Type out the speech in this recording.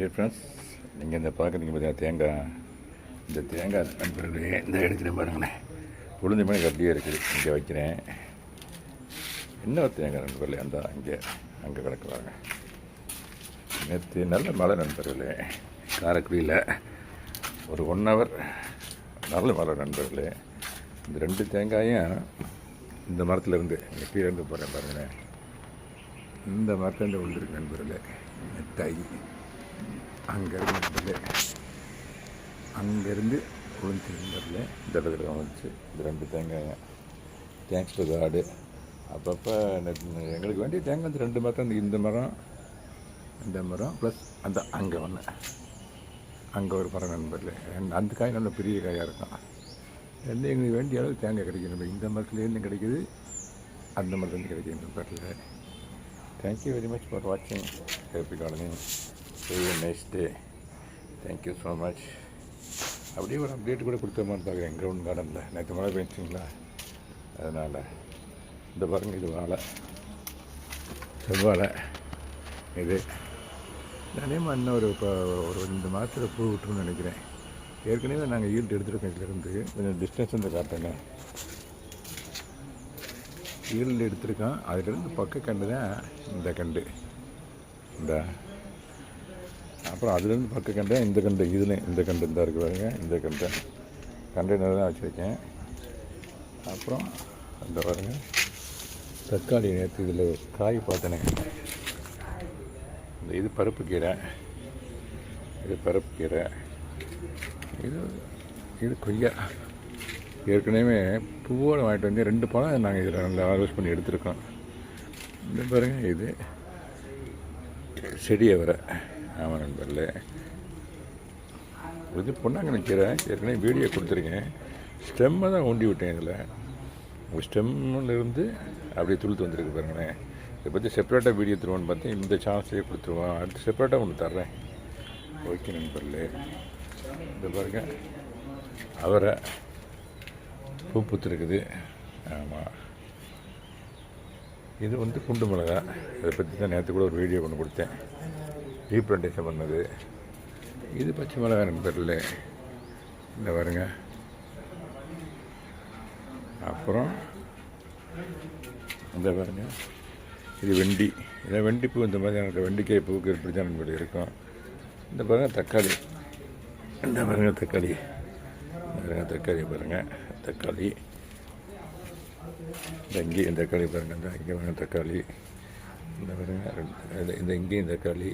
Dear friends, நீங்கள் இந்த பார்க்குறீங்க பார்த்தீங்கன்னா தேங்காய். இந்த தேங்காய் நண்பர்களே இந்த எடுக்கிறேன் பாருங்களேன். உளுந்து மணிக்கு அப்படியே இருக்குது. இங்கே வைக்கிறேன். இன்னொரு தேங்காய் நண்பர்களே அந்த அங்கே கிடக்குறாங்க. நேற்று நல்ல மழை நண்பர்களே. காரைக்குடியில் ஒரு 1 hour நல்ல மழை நண்பர்களே. இந்த 2 தேங்காயும் இந்த மரத்தில் இருந்து கீழே இருந்து போகிறேன் பாருங்களேன். இந்த மரத்துலேருந்து விழுந்துருக்கு நண்பர்களே. நெட்டாகி அங்கேருந்து நண்பர்களே, அங்கேருந்து விழுந்து நண்பர்களே. இந்த இடத்துல வந்துச்சு இந்த 2 தேங்காய். தேங்க்ஸ் டு காடு. அப்பப்போ எங்களுக்கு வேண்டிய தேங்காய் வந்து 2 மரம். இந்த மரம் ப்ளஸ் அந்த அங்கே ஒன்று, அங்கே ஒரு மரம் நண்பர்களே. அந்த காய் நல்ல பெரிய காயாக இருக்கும். எங்களுக்கு வேண்டிய அளவு தேங்காய் கிடைக்கும். இந்த மரத்துலேருந்து கிடைக்கிது, அந்த மரத்துலேருந்து கிடைக்கிது நண்பர்களே. தேங்க்யூ வெரி மச் ஃபார் வாட்சிங் happy gardening. Nice day. Thank you so much. அப்படியே ஒரு அப்டேட் கூட கொடுத்த மாதிரி பார்க்குறேன். கிரவுண்ட் கார்டனில் நேற்று மழை பெஞ்சிங்களா, அதனால் இந்த பாருங்கள். இது வாழை, செவ்வாழை. இது நானே இன்னும் ஒரு 2 மாதத்தில் பூ விட்டுருன்னு நினைக்கிறேன். ஏற்கனவே நாங்கள் ஈல்டு எடுத்துருக்கோம். இதிலேருந்து கொஞ்சம் டிஸ்டன்ஸ் வந்து காட்டுங்க. ஈல்டு எடுத்துருக்கோம். அதிலிருந்து பக்க கண்டு தான் இந்த கண்டு. அப்புறம் அதுலேருந்து பக்க கண்டு இந்த கண்டு. இதில் இந்த கண்டு இந்த இருக்கு பாருங்க. இந்த கண்டெய்னர் தான் வச்சுருக்கேன். அப்புறம் அந்த பாருங்க தக்காளி. நேற்று இதில் காய் பார்த்தனே. இது பருப்பு கீரை. இது கொய்யா. ஏற்கனவே பூவோடு வாங்கிட்டு வந்து 2 பழம் நாங்கள் இதில் நல்லா ஆலோஸ் பண்ணி எடுத்துருக்கோம். இந்த பாருங்கள், இது செடியை வர. ஆமாம் நண்பர்களே, இது பொண்ணாங்க நிற்கிறேன். ஏற்கனவே வீடியோ கொடுத்துருக்கேன். ஸ்டெம்மை தான் ஊண்டி விட்டேன். இதில் ஸ்டெம்மிலிருந்து அப்படியே துளுத்து வந்துருக்கு பாருங்களேன். இதை பற்றி செப்பரேட்டாக வீடியோ தருவோன்னு பார்த்தேன். இந்த சான்ஸ்லேயே கொடுத்துருவோம். அடுத்து செப்பரேட்டாக ஒன்று தர்றேன். ஓகே நண்பர்களே. இந்த பாருங்கள், அவரை பூ பூத்துருக்குது. ஆமாம், இது வந்து குண்டு மிளகா. இதை பற்றி தான் நேற்று கூட ஒரு வீடியோ ஒன்று கொடுத்தேன். ரீப்ளான்டேஷன் பண்ணது. இது பச்சை மிளகா நண்பர்களே. இந்த பாருங்க. அப்புறம் இந்த பாருங்க, இது வெண்டி. இதை வெண்டி பூ. இந்த மாதிரி எனக்கு வெண்டிக்காய் பூக்கு இப்படி தான் நண்பர்கள் இருக்கும். இந்த பாருங்கள் தக்காளி. இந்த பாருங்கள் தக்காளி. பாருங்கள் தக்காளி. இந்த இங்கேயும் தக்காளி பாருங்கள். இந்த இங்கே பாருங்கள் தக்காளி. இந்த பாருங்கள், இந்த இங்கேயும் தக்காளி.